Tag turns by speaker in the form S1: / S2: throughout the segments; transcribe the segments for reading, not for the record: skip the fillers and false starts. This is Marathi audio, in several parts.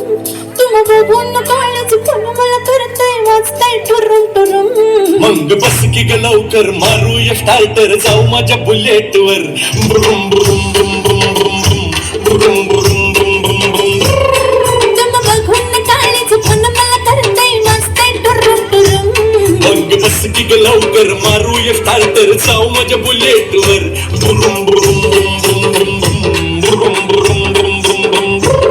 S1: तुम बघून काळच पण मला करतय वाजताय टुरुम टुरुम.
S2: मग बस की ग लवकर मारूया स्टार्टर जाऊ माझ्या बुलेट वर. ब्रुम ब्रुम ब्रुम ब्रुम ब्रुम ब्रुम ब्रुम ब्रुम ब्रुम ब्रुम.
S1: तुम बघून काळच पण मला करतय वाजताय टुरुम टुरुम.
S2: मग बस की ग लवकर मारूया स्टार्टर जाऊ माझ्या बुलेट वर. ब्रुम ब्रुम ब्रुम ब्रुम ब्रुम ब्रुम ब्रुम ब्रुम ब्रुम ब्रुम.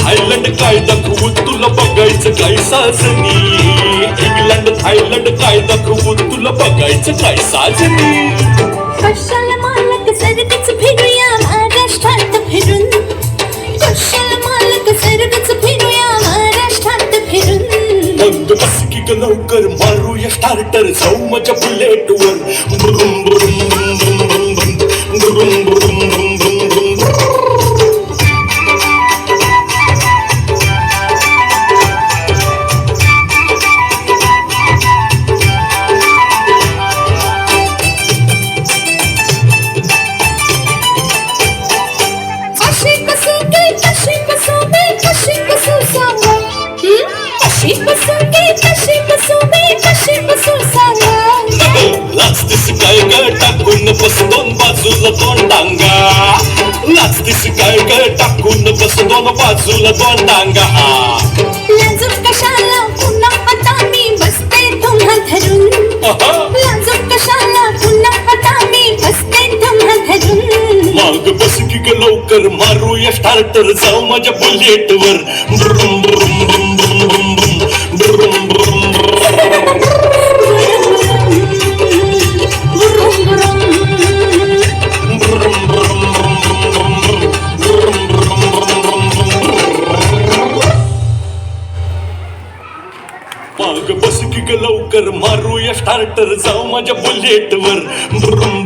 S2: थायलंड काय दाखवू तुला बघायचं काय साजनी. इंग्लंड थायलंड काय दाखवू तुला बघायचं काय साजनी.
S1: कशाला मालक सर्वच फिरूया महाराष्ट्रात फिरून. कशाला मालक सर्वच फिरूया महाराष्ट्रात फिरून.
S2: मग बस की ग लवकर मारूया स्टार्टर जाऊ माझ्या बुलेट वर. ब्रुम ब्रुम ब्रुम ब्रुम ब्रुम ब्रुम ब्रुम ब्रुम ब्रुम ब्रुम. लाचतीस काय ग टाकून बस दोन बाजूला दोन डांगा. लाचतीस काय ग टाकून बस दोन बाजूला दोन डांगा.
S1: लाजूक कशाला पुन्हा आता मी बसते तुम्हा धरून. लाजूक कशाला पुन्हा आता मी बसते तुम्हा धरून.
S2: मग बस की ग लवकर मारूया स्टार्टर जाऊ माझ्या बुलेट वर. ब्रुम ब्रुम ब्रुम ब्रुम ब्रुम ब्रुम ब्रुम ब्रुम. मग बस की ग लवकर मारूया स्टार्टर जाऊ माझ्या बुलेट वर. ब्रुम